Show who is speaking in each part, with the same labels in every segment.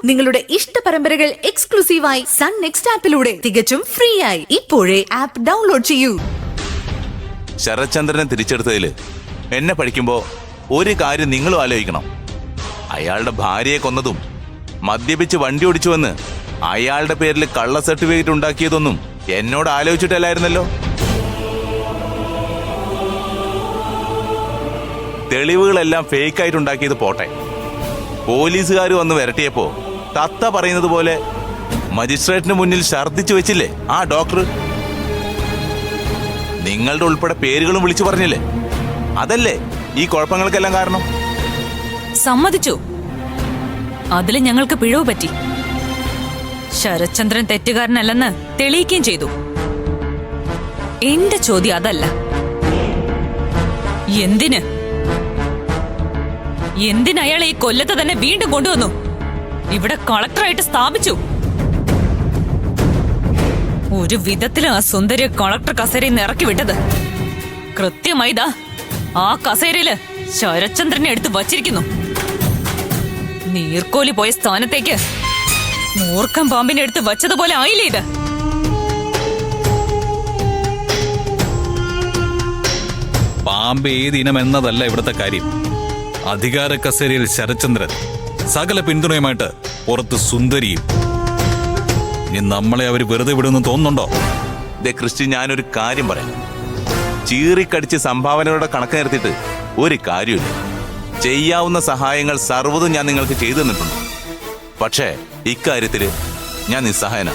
Speaker 1: നിങ്ങളുടെ ഇഷ്ട പരമ്പരകൾ എക്സ്ക്ലൂസീവായി സൺ നെക്സ്റ്റ് ആപ്പിലൂടെ തികച്ചും ഫ്രീ ആയി ഇപ്പോഴേ ആപ്പ് ഡൗൺലോഡ് ചെയ്യൂ.
Speaker 2: ശരത്ചന്ദ്രനെ തിരിച്ചെടുത്തതില് എന്നെ പഠിക്കുമ്പോ ഒരു കാര്യം നിങ്ങളും ആലോചിക്കണം. അയാളുടെ ഭാര്യയെ കൊന്നതും മദ്യപിച്ച് വണ്ടി ഓടിച്ചുവെന്ന് അയാളുടെ പേരിൽ കള്ള സർട്ടിഫിക്കറ്റ് ഉണ്ടാക്കിയതൊന്നും എന്നോട് ആലോചിച്ചിട്ടല്ലായിരുന്നല്ലോ. തെളിവുകളെല്ലാം ഫേക്കായിട്ടുണ്ടാക്കിയത് പോട്ടെ, പോലീസുകാർ വന്ന് വരട്ടിയപ്പോ തത്ത പറയുന്നത് പോലെ മജിസ്ട്രേറ്റിന് മുന്നിൽ ഛർദ്ദിച്ചു വെച്ചില്ലേ ആ ഡോക്ടർ. നിങ്ങളുടെ ഉൾപ്പെടെ പേരുകളും വിളിച്ചു പറഞ്ഞില്ലേ, അതല്ലേ ഈ കുഴപ്പങ്ങൾക്കെല്ലാം കാരണം.
Speaker 3: സമ്മതിച്ചു, അതില് ഞങ്ങൾക്ക് പിഴവ് പറ്റി. ശരത്ചന്ദ്രൻ തെറ്റുകാരനല്ലെന്ന് തെളിയിക്കുകയും ചെയ്തു. എന്റെ ചോദ്യം അതല്ല, എന്തിനയാളെ ഈ കൊല്ലത്തെ തന്നെ വീണ്ടും കൊണ്ടുവന്നു ഇവിടെ കളക്ടറായിട്ട് സ്ഥാപിച്ചു? ഒരു വിധത്തിലും ആ സുന്ദരിയെ കളക്ടർ കസേരയിൽ നിന്ന് ഇറക്കി വിട്ടത് കൃത്യമായി ആ കസേരയില് ശരത്ചന്ദ്രനെ എടുത്ത് വച്ചിരിക്കുന്നു. നീർക്കോലി പോയ സ്ഥാനത്തേക്ക് മൂർഖം പാമ്പിനെ എടുത്ത് വച്ചതുപോലെ ആയില്ലേ ഇത്?
Speaker 4: പാമ്പ് ഏതിനം എന്നതല്ല ഇവിടുത്തെ കാര്യം. അധികാര കസേരയിൽ ശരത്ചന്ദ്രൻ, സകല പിന്തുണയുമായിട്ട് പുറത്ത് സുന്ദരിയും. ഇനി നമ്മളെ അവർ വെറുതെ വിടുമെന്ന് തോന്നുന്നുണ്ടോ?
Speaker 2: ക്രിസ്റ്റി, ഞാനൊരു കാര്യം പറയാം. ചീറിക്കടിച്ച് സംഭാവനകളുടെ കണക്ക് നിർത്തിയിട്ട് ഒരു കാര്യമില്ല. ചെയ്യാവുന്ന സഹായങ്ങൾ സർവ്വതും ഞാൻ നിങ്ങൾക്ക് ചെയ്തു തന്നിട്ടുണ്ട്. പക്ഷേ ഇക്കാര്യത്തില് ഞാൻ നിസ്സഹായന.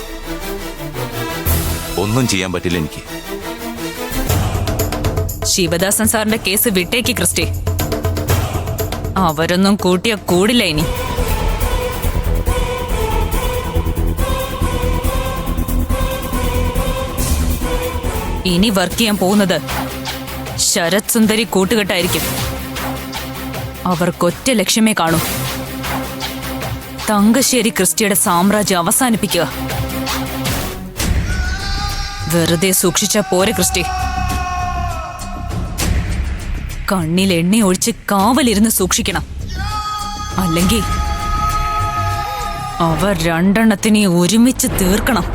Speaker 2: ഒന്നും ചെയ്യാൻ പറ്റില്ല എനിക്ക്.
Speaker 3: ശിവദാസൻ സാറിന്റെ കേസ് വിട്ടേക്ക് ക്രിസ്റ്റി. അവരൊന്നും കൂട്ടിയ കൂടില്ല ഇനി. ഇനി വർക്ക് ചെയ്യാൻ പോകുന്നത് ശരത് സുന്ദരി കൂട്ടുകെട്ടായിരിക്കും. അവർക്കൊറ്റ ലക്ഷ്യമേ കാണൂ, തങ്കശ്ശേരി ക്രിസ്റ്റിയുടെ സാമ്രാജ്യം അവസാനിപ്പിക്കുക. വെറുതെ സൂക്ഷിച്ച പോരെ ക്രിസ്റ്റി, കണ്ണിൽ എണ്ണ ഒഴിച്ച് കാവലിരുന്ന് സൂക്ഷിക്കണം. അല്ലെങ്കിൽ അവർ രണ്ടെണ്ണത്തിനെ ഒരുമിച്ച് തീർക്കണം.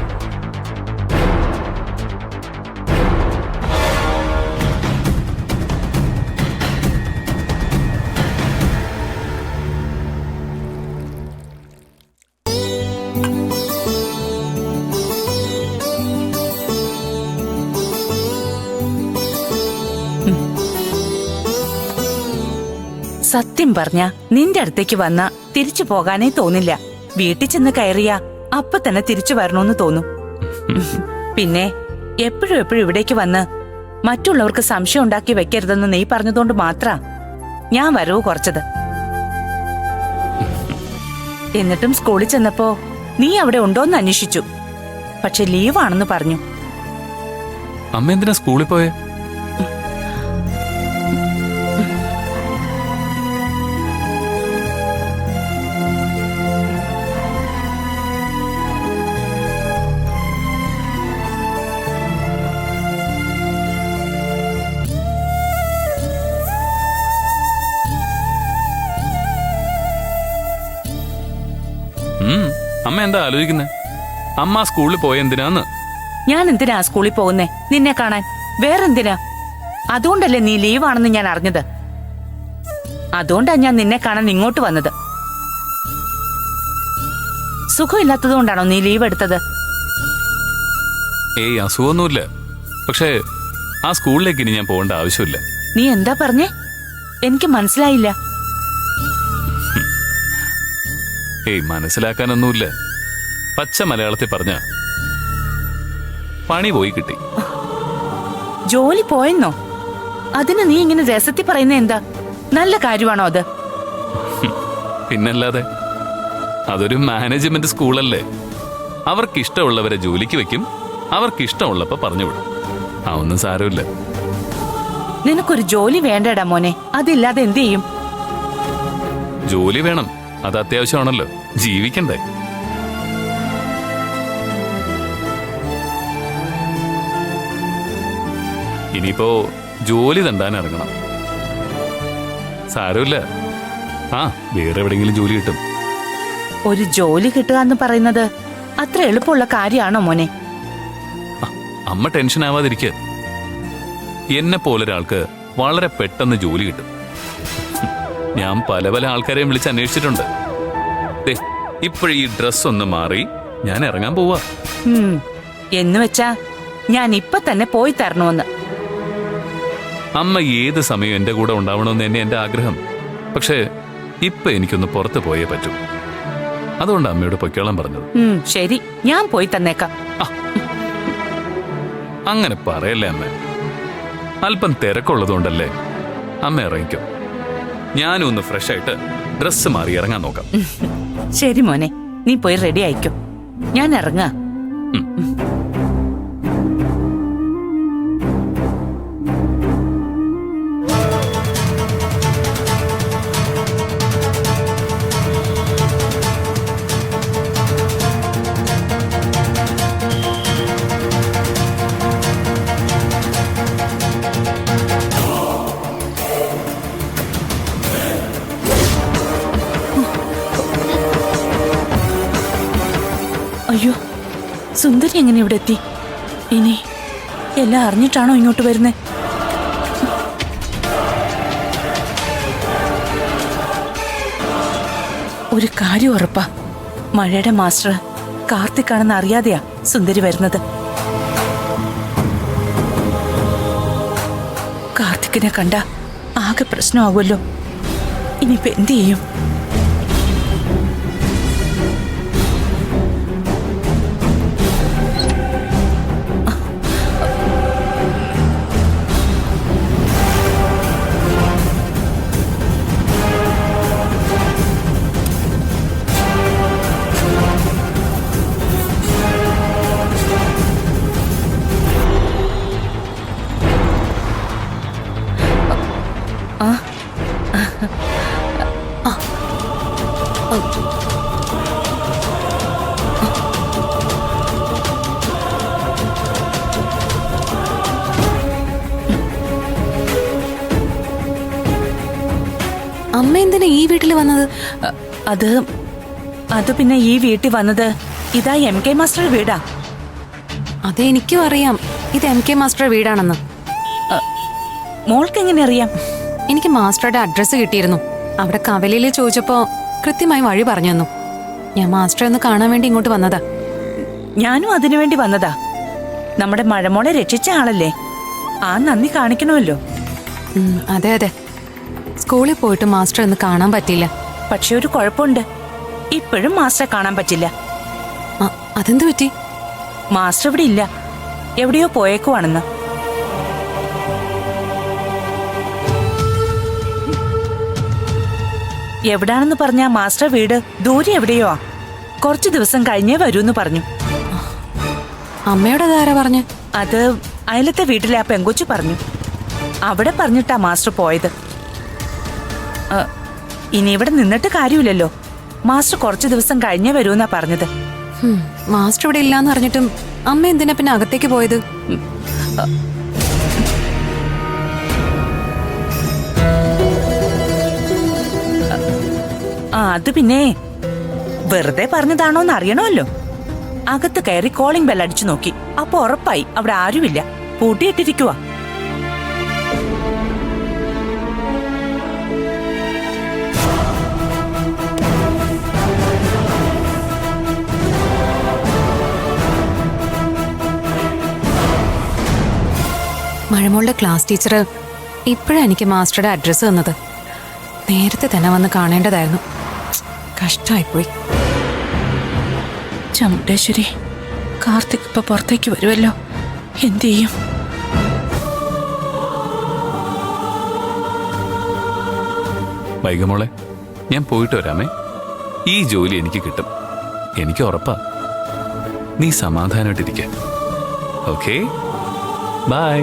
Speaker 5: സത്യം പറഞ്ഞ നിന്റെ അടുത്തേക്ക് വന്ന തിരിച്ചു പോകാനേ തോന്നില്ല. വീട്ടിൽ ചെന്ന് കയറിയ അപ്പൊ തന്നെ തിരിച്ചു വരണോന്ന് തോന്നും. പിന്നെ എപ്പോഴും ഇവിടേക്ക് വന്ന് മറ്റുള്ളവർക്ക് സംശയം ഉണ്ടാക്കി വെക്കരുതെന്ന് നീ പറഞ്ഞതുകൊണ്ട് മാത്ര ഞാൻ വരവ് കുറച്ചത്. എന്നിട്ടും സ്കൂളിൽ ചെന്നപ്പോ നീ അവിടെ ഉണ്ടോന്ന് അന്വേഷിച്ചു. പക്ഷെ ലീവാണെന്ന് പറഞ്ഞു.
Speaker 4: അമ്മ എന്തിനാ സ്കൂളിൽ പോയേ? അമ്മ എന്താ ആലോചിക്കുന്നേ? അമ്മ സ്കൂളിൽ പോയ എന്തിനാന്ന്?
Speaker 5: ഞാൻ എന്തിനാ സ്കൂളിൽ പോകുന്നേ? നിന്നെ കാണാൻ. വേറെന്തിനാ? അതുകൊണ്ടല്ലേ നീ ലീവാണെന്ന് ഞാൻ അറിഞ്ഞത്. അതുകൊണ്ടാ ഞാൻ നിന്നെ കാണാൻ ഇങ്ങോട്ട് വന്നത്. സുഖമില്ലാത്തതുകൊണ്ടാണോ നീ ലീവ് എടുത്തത്?
Speaker 4: ഏയ്, അസുഖമൊന്നുമില്ല. പക്ഷേ ആ സ്കൂളിലേക്ക് ഇനി ഞാൻ പോകേണ്ട ആവശ്യമില്ല.
Speaker 5: നീ എന്താ പറഞ്ഞേ? എനിക്ക് മനസ്സിലായില്ല.
Speaker 4: ഏയ്, മനസ്സിലാക്കാനൊന്നുമില്ല. പച്ച മലയാളത്തിൽ പറഞ്ഞ പണി പോയി കിട്ടി.
Speaker 5: ജോലി പോയെന്നോ? അതിന് നീ ഇങ്ങനെ രസത്തിൽ പറയുന്ന എന്താ? നല്ല കാര്യമാണോ അത്?
Speaker 4: പിന്നല്ലാതെ. അതൊരു മാനേജ്മെന്റ് സ്കൂളല്ലേ. അവർക്കിഷ്ടമുള്ളവരെ ജോലിക്ക് വെക്കും, അവർക്കിഷ്ടമുള്ളപ്പോ പറഞ്ഞു വിടും. അതൊന്നും സാരമില്ല.
Speaker 5: നിനക്കൊരു ജോലി വേണ്ടടാ മോനെ. അതില്ലാതെ എന്ത് ചെയ്യും?
Speaker 4: ജോലി വേണം, അത് അത്യാവശ്യമാണല്ലോ, ജീവിക്കണ്ടേ. ഇനിയിപ്പോ ജോലി തണ്ടാൻ ഇറങ്ങണം. സാരമില്ല, വേറെ എവിടെയെങ്കിലും ജോലി കിട്ടും.
Speaker 5: ഒരു ജോലി കിട്ടുക എന്ന് പറയുന്നത് അത്ര എളുപ്പമുള്ള കാര്യമാണോ മോനെ?
Speaker 4: അമ്മ ടെൻഷൻ ആവാതിരിക്കുക. എന്നെ പോലൊരാൾക്ക് വളരെ പെട്ടെന്ന് ജോലി കിട്ടും. ഞാൻ പല പല ആൾക്കാരെയും വിളിച്ച് അന്വേഷിച്ചിട്ടുണ്ട്. ഇപ്പോഴീ ഡ്രസ് ഒന്ന് മാറി ഞാൻ ഇറങ്ങാൻ പോവാ.
Speaker 5: എന്ന് വെച്ചാ ഞാൻ ഇപ്പൊ തന്നെ പോയി തരണോന്ന്?
Speaker 4: അമ്മ ഏത് സമയം എന്റെ കൂടെ ഉണ്ടാവണമെന്ന് തന്നെ എന്റെ ആഗ്രഹം. പക്ഷേ ഇപ്പൊ എനിക്കൊന്ന് പുറത്ത് പോയേ പറ്റൂ. അതുകൊണ്ട് അമ്മയോട് പൊയ്ക്കോളാൻ പറഞ്ഞത്.
Speaker 5: ശരി, ഞാൻ പോയി തന്നേക്കാം.
Speaker 4: അങ്ങനെ പറയല്ലേ അമ്മ. അല്പം തിരക്കുള്ളതുകൊണ്ടല്ലേ. അമ്മ ഇറങ്ങിക്കോ. ഞാനും ഒന്ന് ഫ്രഷ് ആയിട്ട് ഡ്രസ്സ് മാറി ഇറങ്ങാൻ നോക്കാം.
Speaker 5: ശരി മോനെ, നീ പോയി റെഡി ആയിക്കോ. ഞാൻ ഇറങ്ങാ. അയ്യോ, സുന്ദരി എങ്ങനെ ഇവിടെ എത്തി? ഇനി എല്ലാം അറിഞ്ഞിട്ടാണോ ഇങ്ങോട്ട് വരുന്നേ? ഒരു കാര്യം ഉറപ്പാ, മഴയുടെ മാസ്റ്റർ കാർത്തിക്കാണെന്ന് അറിയാതെയാ സുന്ദരി വരുന്നത്. കാർത്തിക്കിനെ കണ്ട ആകെ പ്രശ്നമാവുമല്ലോ. ഇനിയിപ്പോ എന്ത് ചെയ്യും?
Speaker 1: അമ്മ എന്തിനാ ഈ വീട്ടിൽ വന്നത്?
Speaker 5: അത് പിന്നെ ഈ വീട്ടിൽ വന്നത് ഇതാ MK മാസ്റ്റർ വീടാ.
Speaker 1: അതെ, എനിക്കും അറിയാം ഇത് MK മാസ്റ്റർ വീടാണെന്ന്.
Speaker 5: മോൾക്ക് എങ്ങനെ അറിയാം?
Speaker 1: എനിക്ക് മാസ്റ്ററുടെ അഡ്രസ്സ് കിട്ടിയിരുന്നു. അവിടെ കവലയിൽ ചോദിച്ചപ്പോ കൃത്യമായി വഴി പറഞ്ഞു തന്നു. ഞാൻ മാസ്റ്ററെ ഒന്ന് കാണാൻ വേണ്ടി ഇങ്ങോട്ട് വന്നതാ.
Speaker 5: ഞാനും അതിനു വേണ്ടി വന്നതാ. നമ്മുടെ മഴമോളെ രക്ഷിച്ച ആളല്ലേ, ആ നന്ദി കാണിക്കണമല്ലോ.
Speaker 1: അതെ അതെ, സ്കൂളിൽ പോയിട്ട് മാസ്റ്റർ ഒന്ന് കാണാൻ പറ്റിയില്ല.
Speaker 5: പക്ഷെ ഒരു കുഴപ്പമുണ്ട്, ഇപ്പോഴും മാസ്റ്ററെ കാണാൻ പറ്റില്ല.
Speaker 1: അതെന്ത് പറ്റി?
Speaker 5: മാസ്റ്റർ ഇവിടെ ഇല്ല, എവിടെയോ പോയേക്കുവാണെന്ന്. എവിടാണെന്ന് പറഞ്ഞാ മാസ്റ്റർ വീട് ദൂരെ എവിടെയോ. കുറച്ചു ദിവസം കഴിഞ്ഞേ വരൂന്ന് പറഞ്ഞു.
Speaker 1: അമ്മയോട് അതാരാ പറഞ്ഞു?
Speaker 5: അത് അയലത്തെ വീട്ടിലെ ആ പെങ്കൊച്ചു പറഞ്ഞു. അവിടെ പറഞ്ഞിട്ടാ മാസ്റ്റർ പോയത്. ഇനി ഇവിടെ നിന്നിട്ട് കാര്യമില്ലല്ലോ. മാസ്റ്റർ കുറച്ചു ദിവസം കഴിഞ്ഞേ വരൂന്നാ പറഞ്ഞത്.
Speaker 1: മാസ്റ്റർ ഇവിടെ ഇല്ലാന്ന് പറഞ്ഞിട്ടും അമ്മ എന്തിനാ പിന്നെ അകത്തേക്ക് പോയത്?
Speaker 5: അത് പിന്നെ വെറുതെ പറഞ്ഞതാണോന്ന് അറിയണമല്ലോ. അകത്ത് കയറി കോളിംഗ് ബെൽ അടിച്ചു നോക്കി. അപ്പൊ ഉറപ്പായി അവിടെ ആരുമില്ല, പൂട്ടിയിട്ടിരിക്കുവാ.
Speaker 1: മഴമോളുടെ ക്ലാസ് ടീച്ചർ ഇപ്പോഴാണ് എനിക്ക് മാസ്റ്ററുടെ അഡ്രസ്സ് തന്നത്. നേരത്തെ തന്നെ വന്ന് കാണേണ്ടതായിരുന്നു. കഷ്ടമായിപ്പോയി.
Speaker 5: ചമുണ്ടേശ്വരി, കാർത്തിക് ഇപ്പൊ പുറത്തേക്ക് വരുമല്ലോ, എന്ത് ചെയ്യും?
Speaker 4: വൈകമോളെ, ഞാൻ പോയിട്ട് വരാമേ. ഈ ജോലി എനിക്ക് കിട്ടും, എനിക്ക് ഉറപ്പാ. നീ സമാധാനമായിട്ടിരിക്ക. Okay, by.